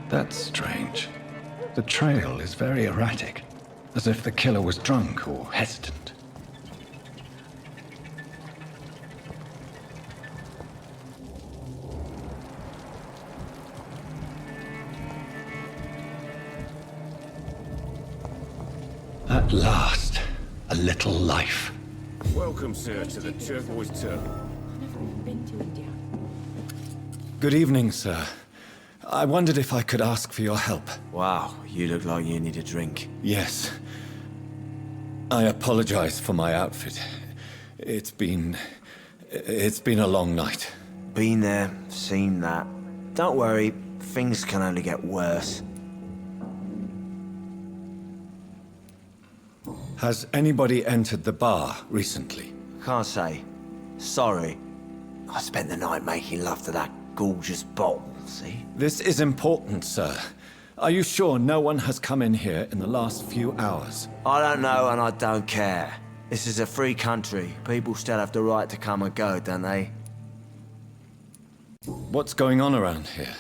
That's strange. The trail is very erratic, as if the killer was drunk or hesitant. At last, a little life. Welcome, sir, to the Turquoise Turtle. I've never even been to India. Good evening, sir. I wondered if I could ask for your help. Wow, you look like you need a drink. Yes. I apologize for my outfit. It's been a long night. Been there, seen that. Don't worry, things can only get worse. Has anybody entered the bar recently? Can't say. Sorry. I spent the night making love to that gorgeous bottle, see? This is important, sir. Are you sure no one has come in here in the last few hours? I don't know and I don't care. This is a free country. People still have the right to come and go, don't they? What's going on around here?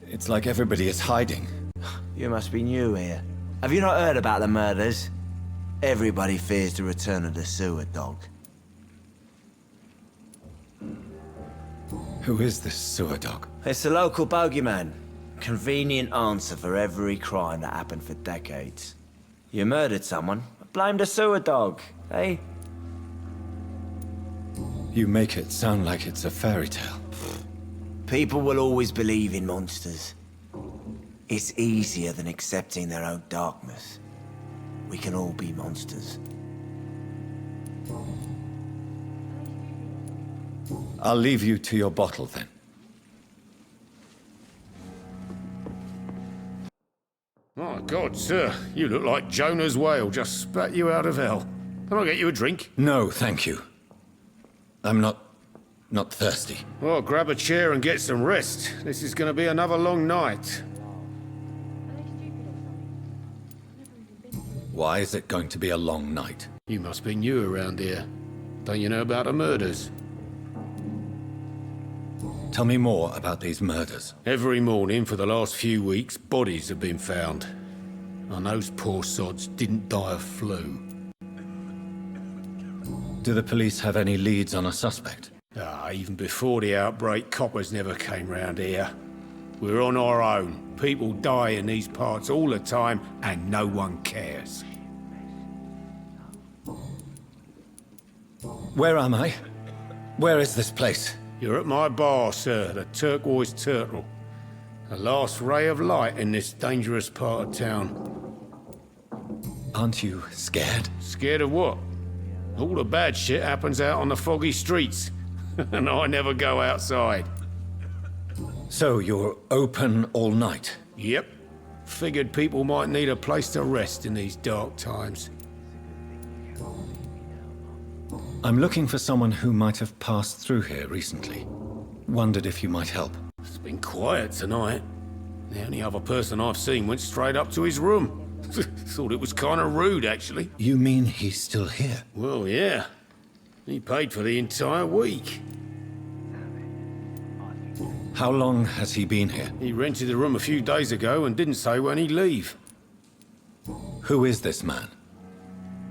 It's like everybody is hiding. You must be new here. Have you not heard about the murders? Everybody fears the return of the sewer dog. Who is this sewer dog? It's the local bogeyman. Convenient answer for every crime that happened for decades. You murdered someone, blame the sewer dog, eh? You make it sound like it's a fairy tale. People will always believe in monsters. It's easier than accepting their own darkness. We can all be monsters. I'll leave you to your bottle then. My God, sir, you look like Jonah's whale just spat you out of hell. Can I get you a drink? No, thank you. I'm not thirsty. Well, grab a chair and get some rest. This is going to be another long night. Why is it going to be a long night? You must be new around here. Don't you know about the murders? Tell me more about these murders. Every morning for the last few weeks, bodies have been found. And those poor sods didn't die of flu. Do the police have any leads on a suspect? Even before the outbreak, coppers never came round here. We're on our own. People die in these parts all the time, and no one cares. Where am I? Where is this place? You're at my bar, sir, the Turquoise Turtle. The last ray of light in this dangerous part of town. Aren't you scared? Scared of what? All the bad shit happens out on the foggy streets, and I never go outside. So you're open all night? Yep. Figured people might need a place to rest in these dark times. I'm looking for someone who might have passed through here recently. Wondered if you might help. It's been quiet tonight. The only other person I've seen went straight up to his room. Thought it was kind of rude, actually. You mean he's still here? Well, yeah. He paid for the entire week. How long has he been here? He rented the room a few days ago and didn't say when he'd leave. Who is this man?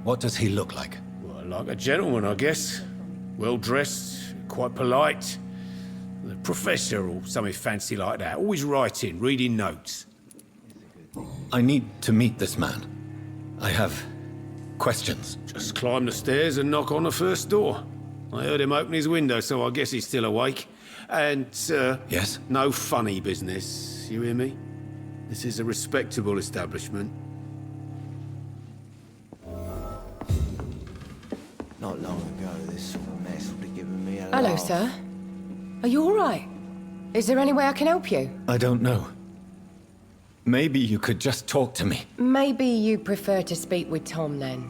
What does he look like? Well, like a gentleman, I guess. Well-dressed, quite polite. The professor or something fancy like that. Always writing, reading notes. I need to meet this man. I have questions. Just climb the stairs and knock on the first door. I heard him open his window, so I guess he's still awake. And, Yes? no funny business, you hear me? This is a respectable establishment. Not long ago, this sort of mess would have given me a Hello, laugh. sir. Are you all right? Is there any way I can help you? I don't know. Maybe you could just talk to me. Maybe you prefer to speak with Tom, then.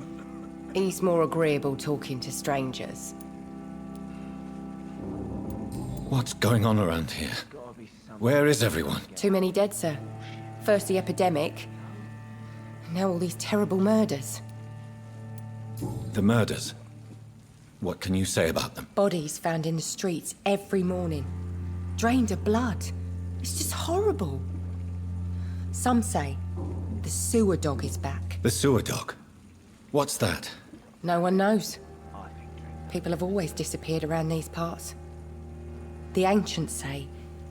He's more agreeable talking to strangers. What's going on around here? Where is everyone? Too many dead, sir. First the epidemic, now all these terrible murders. The murders. What can you say about them? Bodies found in the streets every morning. Drained of blood. It's just horrible. Some say the sewer dog is back. The sewer dog? What's that? No one knows. People have always disappeared around these parts. The ancients say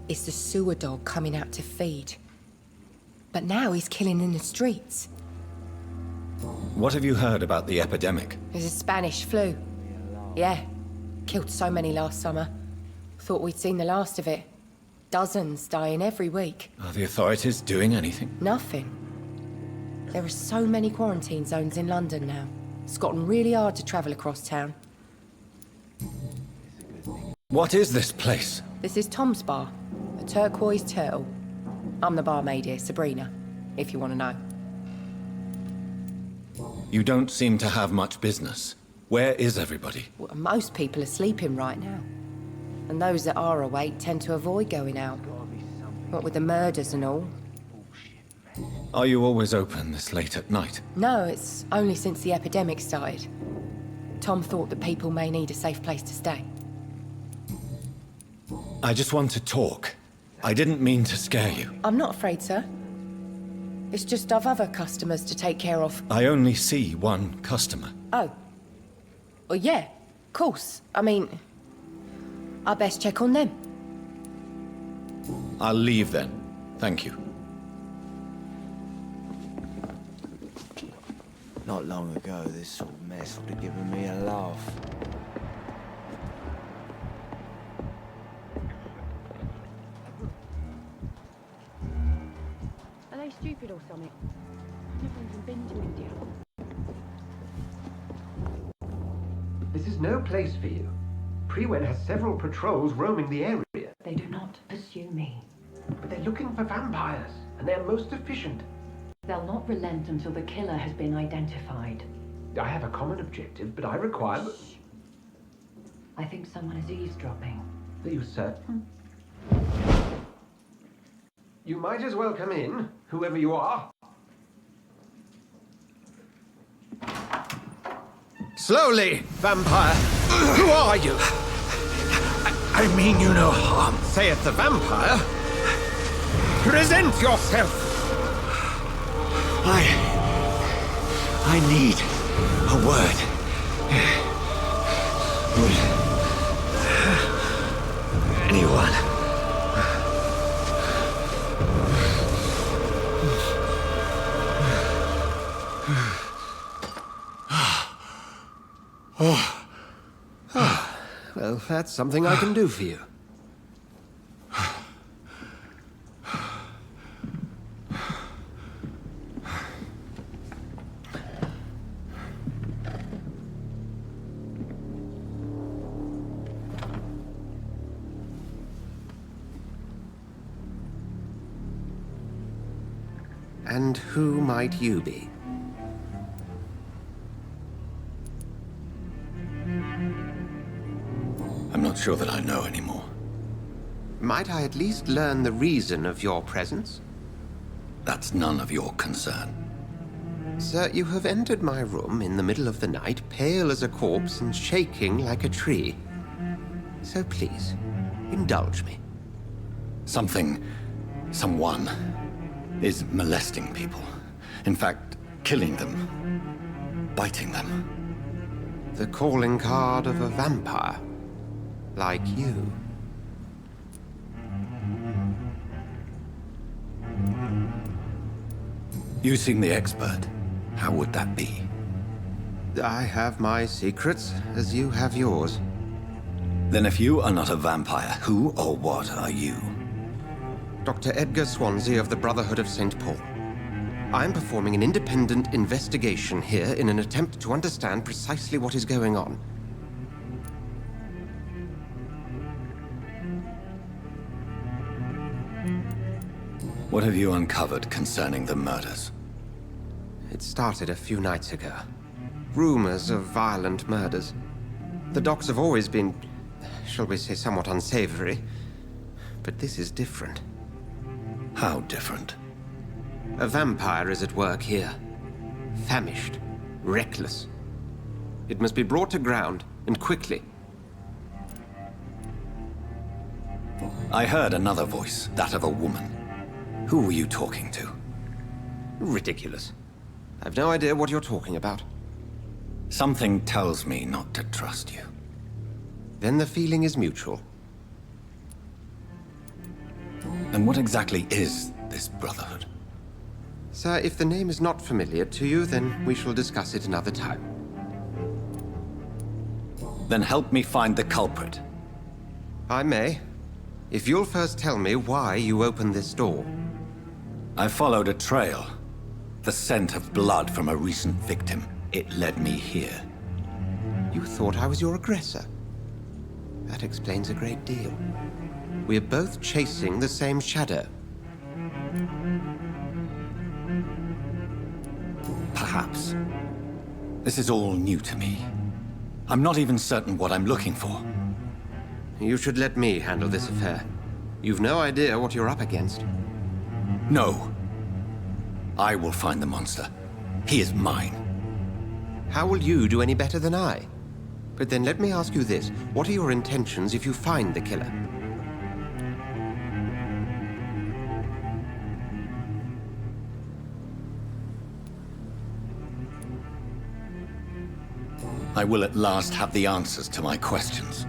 it's the sewer dog coming out to feed. But now he's killing in the streets. What have you heard about the epidemic? There's a Spanish flu. Yeah, killed so many last summer. Thought we'd seen the last of it. Dozens dying every week. Are the authorities doing anything? Nothing. There are so many quarantine zones in London now. It's gotten really hard to travel across town. What is this place? This is Tom's bar, a turquoise turtle. I'm the barmaid here, Sabrina, if you want to know. You don't seem to have much business. Where is everybody? Well, most people are sleeping right now. And those that are awake tend to avoid going out. What with the murders and all. Are you always open this late at night? No, it's only since the epidemic started. Tom thought that people may need a safe place to stay. I just want to talk. I didn't mean to scare you. I'm not afraid, sir. It's just I've other customers to take care of. I only see one customer. Oh. Well, yeah, of course. I mean, I best check on them. I'll leave then. Thank you. Not long ago, this sort of mess would have given me a laugh. Are they stupid or something? I've never even been to India. This is no place for you. Prewen has several patrols roaming the area. They do not pursue me. But they're looking for vampires, and they're most efficient. They'll not relent until the killer has been identified. I have a common objective, but I require... I think someone is eavesdropping. Are you certain? You might as well come in, whoever you are. Slowly, vampire. Who are you? I mean you no harm. Saith the vampire. Present yourself. I need a word. Would anyone? Well, that's something I can do for you. And who might you be? I'm not sure that I know anymore. Might I at least learn the reason of your presence? That's none of your concern. Sir, you have entered my room in the middle of the night, pale as a corpse and shaking like a tree. So please, indulge me. Someone is molesting people. In fact, killing them, biting them. The calling card of a vampire, like you. You seem the expert. How would that be? I have my secrets, as you have yours. Then if you are not a vampire, who or what are you? Dr. Edgar Swansea of the Brotherhood of St. Paul. I'm performing an independent investigation here in an attempt to understand precisely what is going on. What have you uncovered concerning the murders? It started a few nights ago. Rumors of violent murders. The docs have always been, shall we say, somewhat unsavory. But this is different. How different? A vampire is at work here. Famished. Reckless. It must be brought to ground, and quickly. I heard another voice, that of a woman. Who were you talking to? Ridiculous. I've no idea what you're talking about. Something tells me not to trust you. Then the feeling is mutual. And what exactly is this Brotherhood? Sir, if the name is not familiar to you, then we shall discuss it another time. Then help me find the culprit. I may. If you'll first tell me why you opened this door. I followed a trail. The scent of blood from a recent victim. It led me here. You thought I was your aggressor. That explains a great deal. We're both chasing the same shadow. Perhaps. This is all new to me. I'm not even certain what I'm looking for. You should let me handle this affair. You've no idea what you're up against. No. I will find the monster. He is mine. How will you do any better than I? But then let me ask you this. What are your intentions if you find the killer? I will at last have the answers to my questions.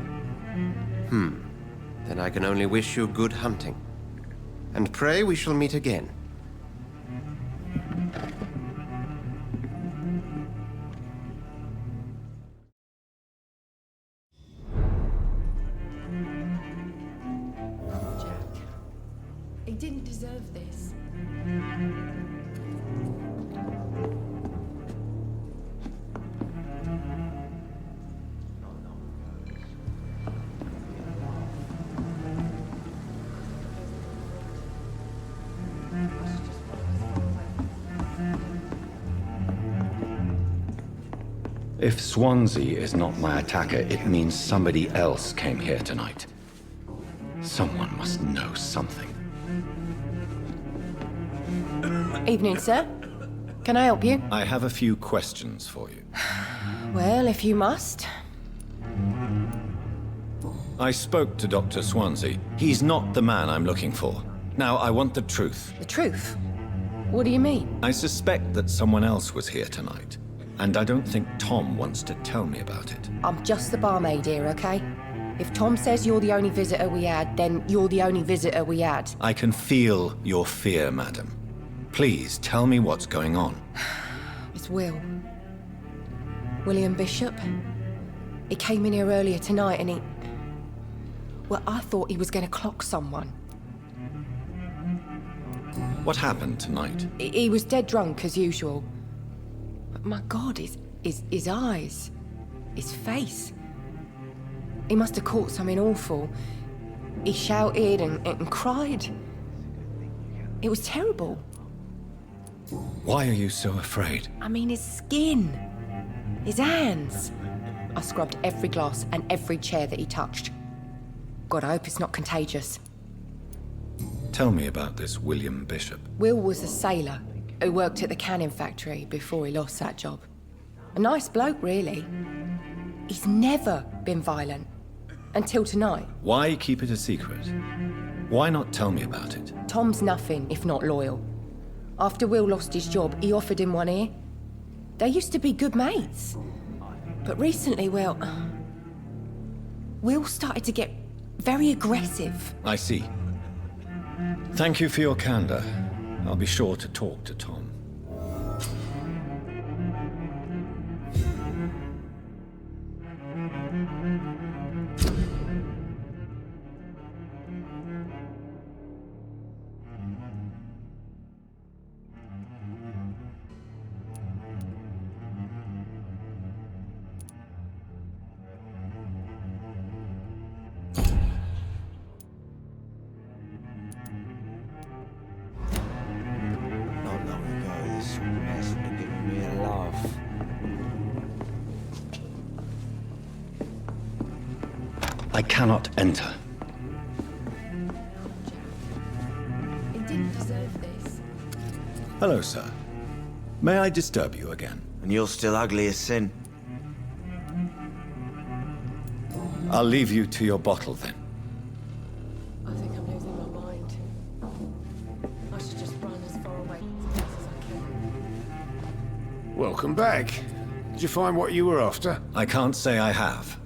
Then I can only wish you good hunting. And pray we shall meet again. Jack. He didn't deserve this. If Swansea is not my attacker, it means somebody else came here tonight. Someone must know something. Evening, sir. Can I help you? I have a few questions for you. Well, if you must. I spoke to Dr. Swansea. He's not the man I'm looking for. Now, I want the truth. The truth? What do you mean? I suspect that someone else was here tonight. And I don't think Tom wants to tell me about it. I'm just the barmaid here, okay? If Tom says you're the only visitor we had, then you're the only visitor we had. I can feel your fear, madam. Please, tell me what's going on. It's Will. William Bishop. He came in here earlier tonight and he... Well, I thought he was going to clock someone. What happened tonight? He was dead drunk, as usual. But my God, his eyes, his face. He must have caught something awful. He shouted and cried. It was terrible. Why are you so afraid? I mean, his skin, his hands. I scrubbed every glass and every chair that he touched. God, I hope it's not contagious. Tell me about this William Bishop. Will was a sailor who worked at the canning factory before he lost that job. A nice bloke, really. He's never been violent. Until tonight. Why keep it a secret? Why not tell me about it? Tom's nothing if not loyal. After Will lost his job, he offered him one ear. They used to be good mates. But recently, well... Will started to get very aggressive. I see. Thank you for your candor. I'll be sure to talk to Tom. Not long ago, this mess would have given me a laugh. I cannot enter. He didn't deserve this. Hello, sir. May I disturb you again? And you're still ugly as sin. I'll leave you to your bottle then. I think I'm losing my mind. I should just run as far away from this place as I can. Welcome back. Did you find what you were after? I can't say I have.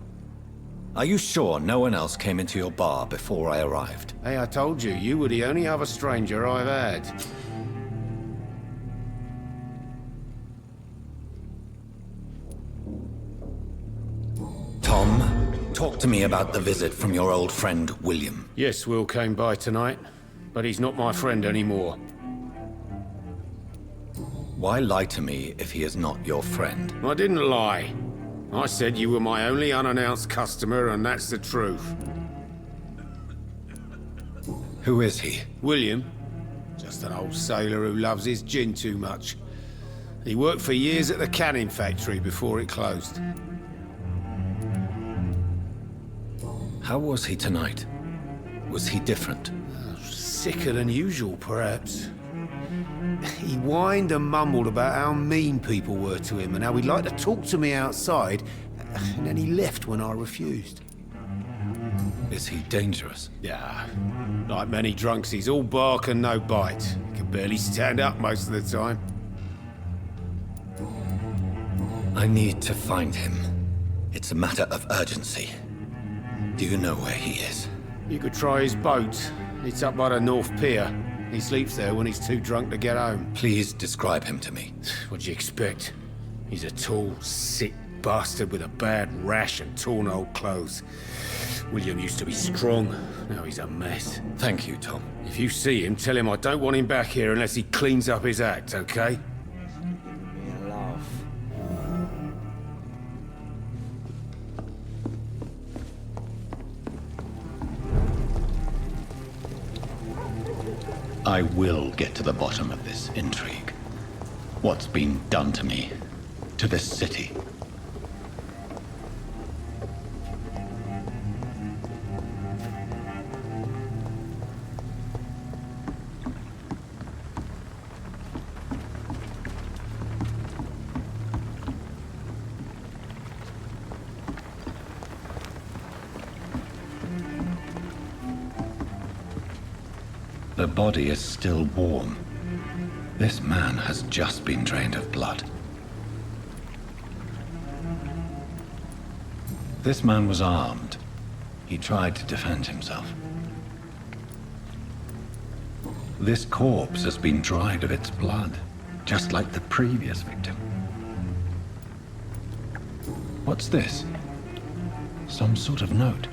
Are you sure no one else came into your bar before I arrived? Hey, I told you, you were the only other stranger I've had. Tom, talk to me about the visit from your old friend, William. Yes, Will came by tonight, but he's not my friend anymore. Why lie to me if he is not your friend? I didn't lie. I said you were my only unannounced customer, and that's the truth. Who is he? William? Just an old sailor who loves his gin too much. He worked for years at the canning factory before it closed. How was he tonight? Was he different? Sicker than usual, perhaps. He whined and mumbled about how mean people were to him and how he'd like to talk to me outside, and then he left when I refused. Is he dangerous? Yeah, like many drunks, he's all bark and no bite. He can barely stand up most of the time. I need to find him. It's a matter of urgency. Do you know where he is? You could try his boat. It's up by the North Pier. He sleeps there when he's too drunk to get home. Please describe him to me. What'd you expect? He's a tall, sick bastard with a bad rash and torn old clothes. William used to be strong. Now he's a mess. Thank you, Tom. If you see him, tell him I don't want him back here unless he cleans up his act, okay? I will get to the bottom of this intrigue. What's been done to me, to this city. The body is still warm. This man has just been drained of blood. This man was armed. He tried to defend himself. This corpse has been dried of its blood, just like the previous victim. What's this? Some sort of note.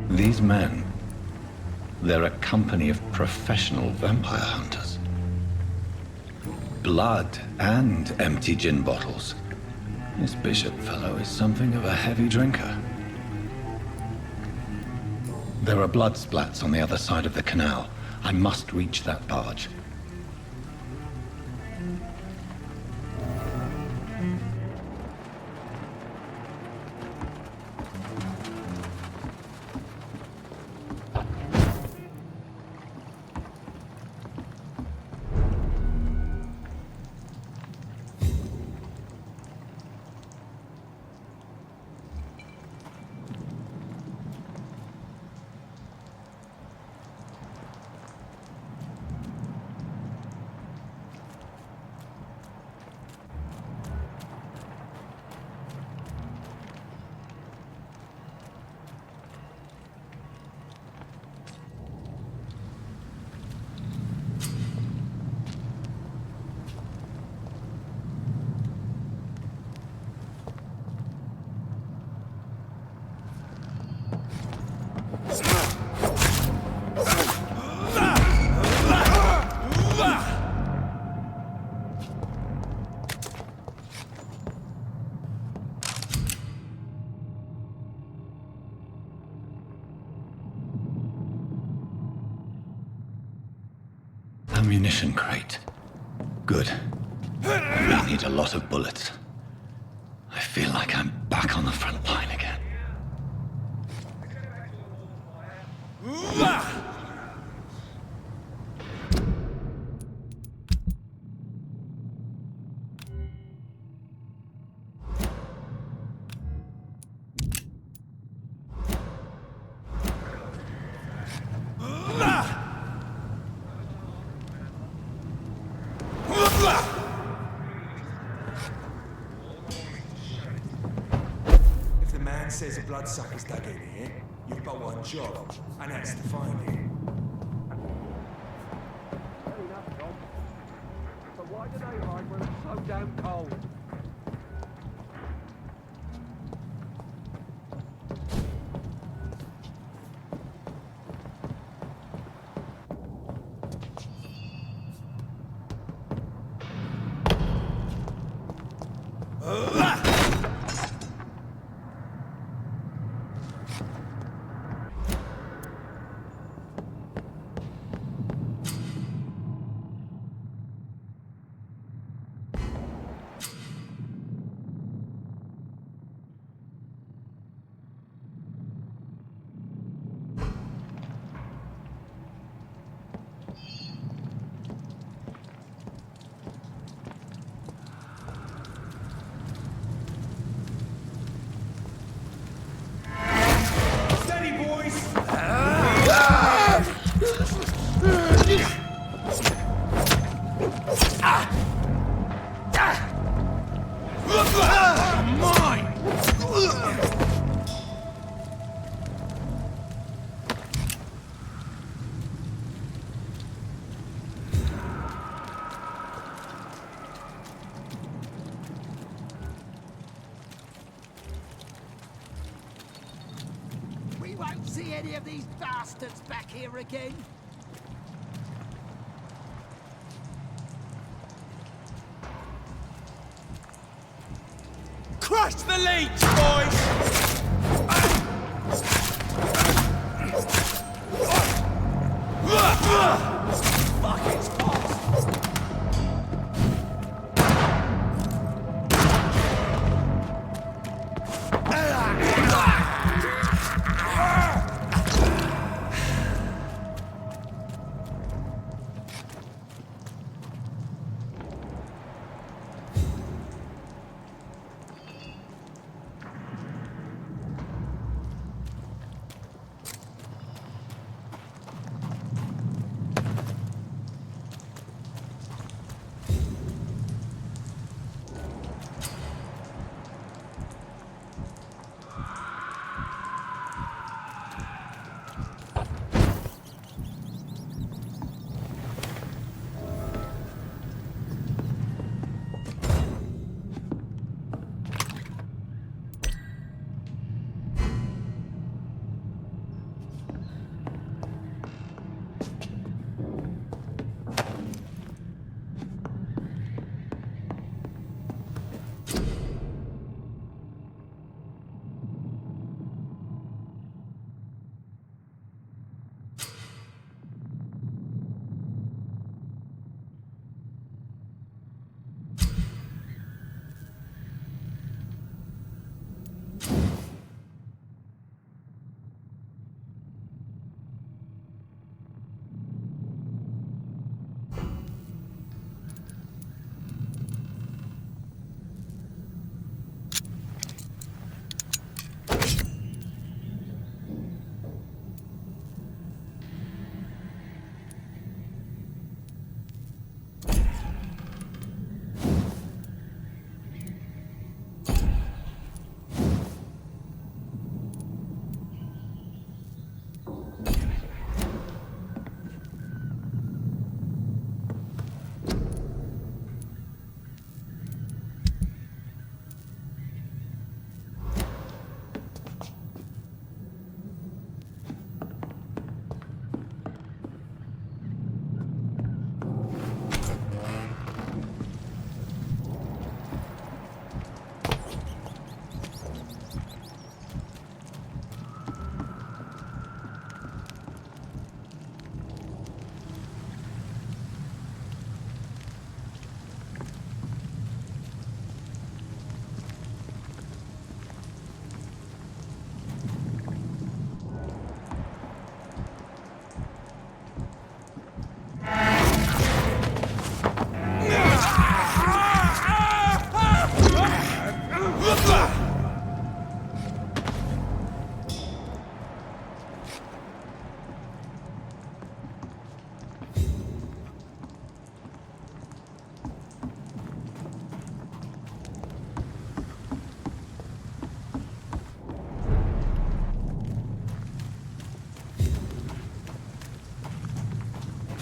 These men, they're a company of professional vampire hunters. Blood and empty gin bottles. This Bishop fellow is something of a heavy drinker. There are blood splats on the other side of the canal. I must reach that barge. Ammunition crate. Good. I may need a lot of bullets. I feel like I'm back on the front line again. bloodsuckers dug in here, you've got one job, and that's to find it. Fair enough, Tom. But why do they hide when it's so damn cold? We won't see any of these bastards back here again. Crush the leech, boys! Fuck, it's hot!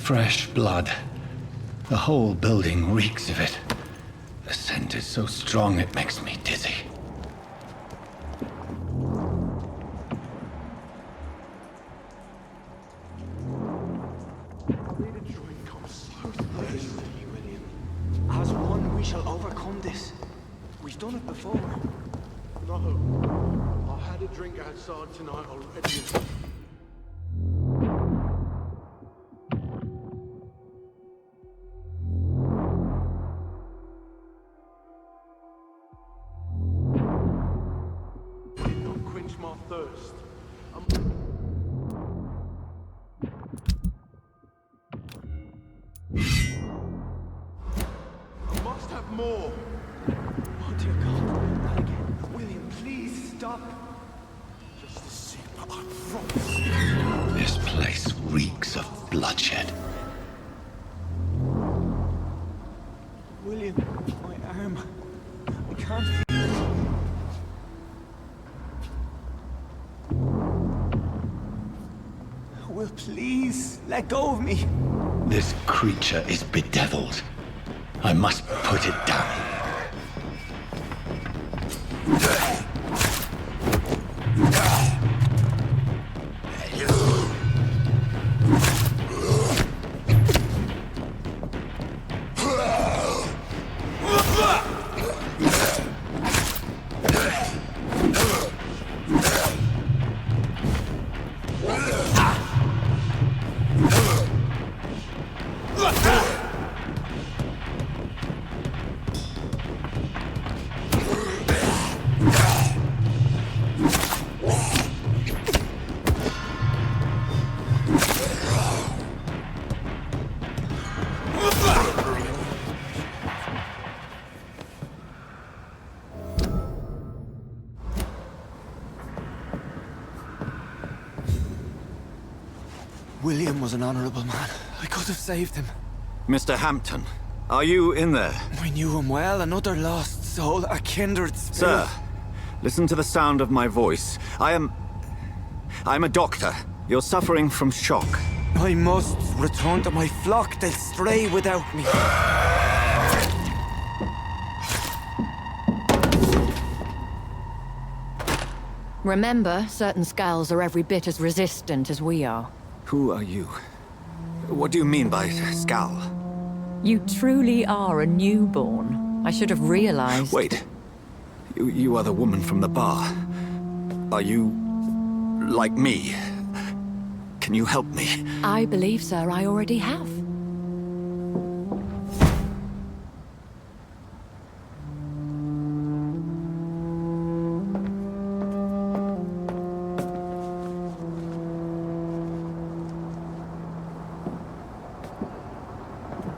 Fresh blood. The whole building reeks of it. The scent is so strong it makes me dizzy. As one, we shall overcome this. We've done it before. No. I had a drink outside tonight already. Did not quench my thirst. I must have more. Oh dear God, not again. William, please stop. Just a sip, I promise. This place reeks of bloodshed. William, my arm. I can't feel it. Will, please, let go of me. This creature is bedeviled. I must put it down. William was an honorable man. I could have saved him. Mr. Hampton, are you in there? I knew him well, another lost soul, a kindred spirit. Sir, listen to the sound of my voice. I'm a doctor. You're suffering from shock. I must return to my flock. They'll stray without me. Remember, certain skulls are every bit as resistant as we are. Who are you? What do you mean by scowl? You truly are a newborn. I should have realized. Wait. You are the woman from the bar. Are you like me? Can you help me? I believe, sir, I already have.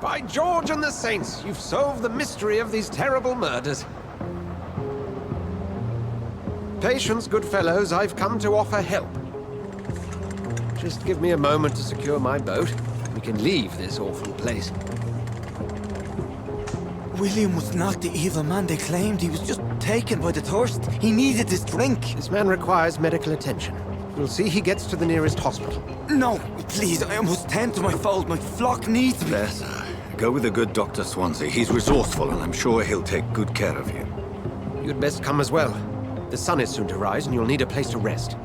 By George and the Saints, you've solved the mystery of these terrible murders. Patience, good fellows, I've come to offer help. Just give me a moment to secure my boat. We can leave this awful place. William was not the evil man they claimed. He was just taken by the thirst. He needed this drink. This man requires medical attention. We'll see he gets to the nearest hospital. No, please, I must tend to my fold. My flock needs me. There, sir. Go with the good Dr. Swansea. He's resourceful, and I'm sure he'll take good care of you. You'd best come as well. The sun is soon to rise, and you'll need a place to rest.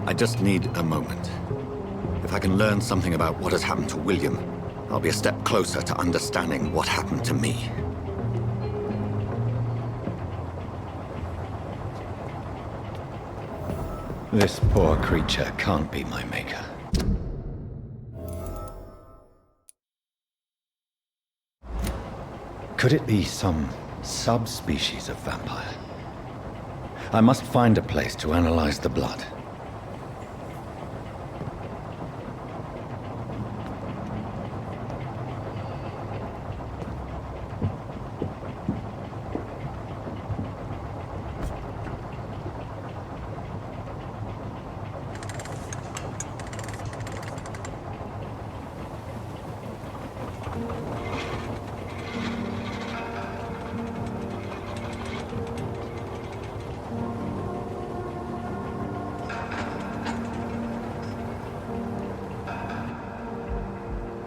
I just need a moment. If I can learn something about what has happened to William, I'll be a step closer to understanding what happened to me. This poor creature can't be my maker. Could it be some subspecies of vampire? I must find a place to analyze the blood.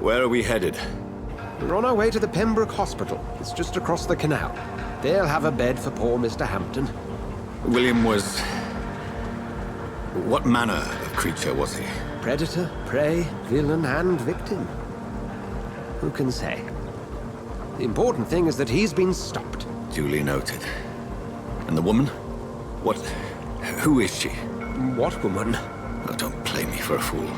Where are we headed? We're on our way to the Pembroke Hospital. It's just across the canal. They'll have a bed for poor Mr. Hampton. William was... What manner of creature was he? Predator, prey, villain, and victim. Who can say? The important thing is that he's been stopped. Duly noted. And the woman? What... who is she? What woman? Oh, don't play me for a fool.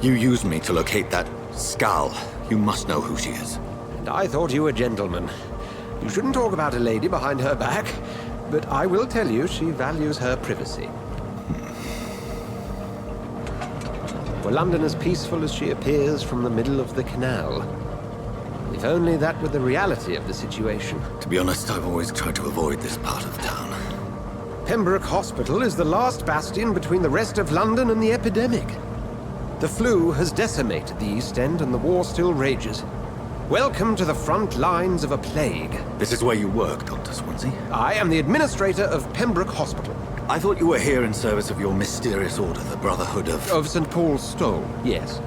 You used me to locate that skull. You must know who she is. And I thought you a gentleman. You shouldn't talk about a lady behind her back, but I will tell you she values her privacy. Were London as peaceful as she appears from the middle of the canal? If only that were the reality of the situation. To be honest, I've always tried to avoid this part of town. Pembroke Hospital is the last bastion between the rest of London and the epidemic. The flu has decimated the East End and the war still rages. Welcome to the front lines of a plague. This is where you work, Dr. Swansea? I am the administrator of Pembroke Hospital. I thought you were here in service of your mysterious order, the Brotherhood of... Of St. Paul's Stole, yes.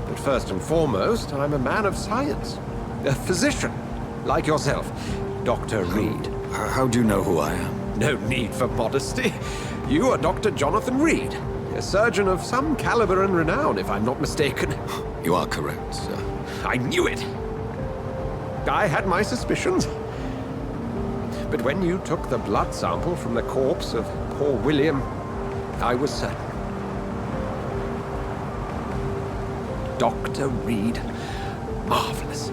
But first and foremost, I'm a man of science. A physician, like yourself, Dr. Reid. How do you know who I am? No need for modesty. You are Dr. Jonathan Reid, a surgeon of some caliber and renown, if I'm not mistaken. You are correct, sir. I knew it! I had my suspicions. But when you took the blood sample from the corpse of poor William, I was certain. Dr. Reid. Marvelous.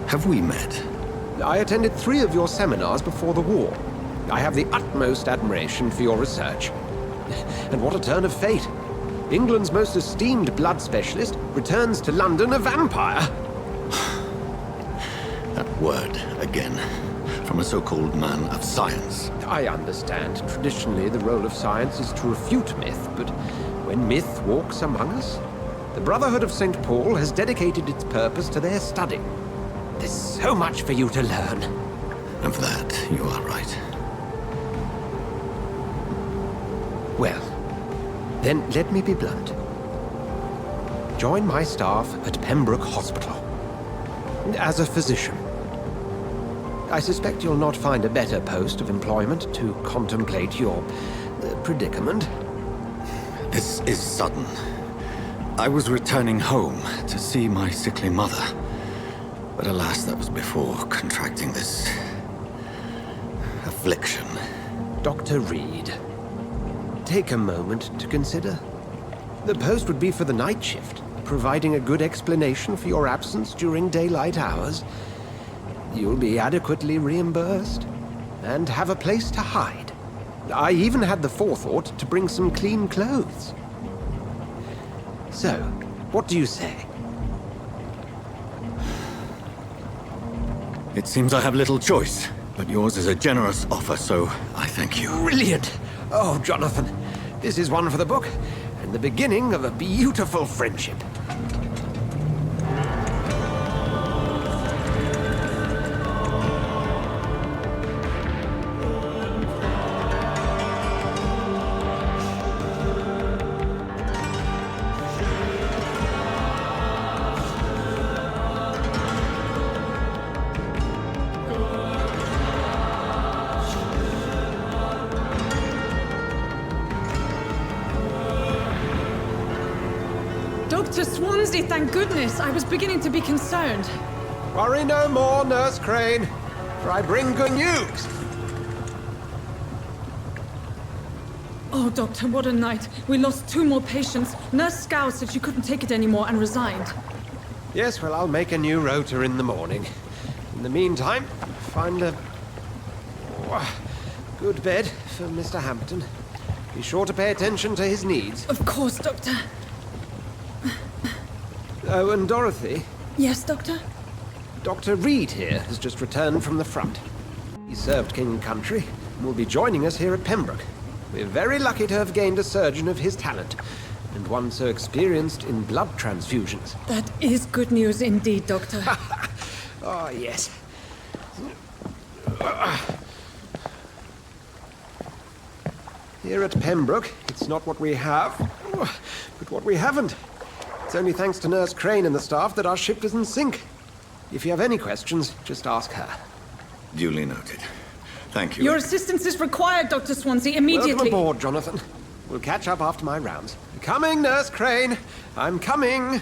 Have we met? I attended 3 of your seminars before the war. I have the utmost admiration for your research. And what a turn of fate. England's most esteemed blood specialist returns to London a vampire. That word, again. From a so-called man of science. I understand. Traditionally, the role of science is to refute myth, but when myth walks among us, the Brotherhood of St. Paul has dedicated its purpose to their study. There's so much for you to learn. And for that, you are right. Well, then let me be blunt. Join my staff at Pembroke Hospital. As a physician. I suspect you'll not find a better post of employment to contemplate your predicament. This is sudden. I was returning home to see my sickly mother. But alas, that was before contracting this... affliction. Dr. Reid, take a moment to consider. The post would be for the night shift, providing a good explanation for your absence during daylight hours. You'll be adequately reimbursed, and have a place to hide. I even had the forethought to bring some clean clothes. So, what do you say? It seems I have little choice, but yours is a generous offer, so I thank you. Brilliant! Oh, Jonathan, this is one for the book, and the beginning of a beautiful friendship. Dr. Swansea, thank goodness. I was beginning to be concerned. Worry no more, Nurse Crane, for I bring good news. Oh, Doctor, what a night. We lost 2 more patients. Nurse Scow said she couldn't take it anymore and resigned. Yes, well, I'll make a new rota in the morning. In the meantime, find a good bed for Mr. Hampton. Be sure to pay attention to his needs. Of course, Doctor. Oh, and Dorothy? Yes, Doctor? Dr. Reid here has just returned from the front. He served King and Country and will be joining us here at Pembroke. We're very lucky to have gained a surgeon of his talent, and one so experienced in blood transfusions. That is good news indeed, Doctor. Oh, yes. Here at Pembroke, it's not what we have, but what we haven't. It's only thanks to Nurse Crane and the staff that our ship doesn't sink. If you have any questions, just ask her. Duly noted. Thank you. Your assistance is required, Dr. Swansea, immediately. Welcome aboard, Jonathan. We'll catch up after my rounds. Coming, Nurse Crane. I'm coming.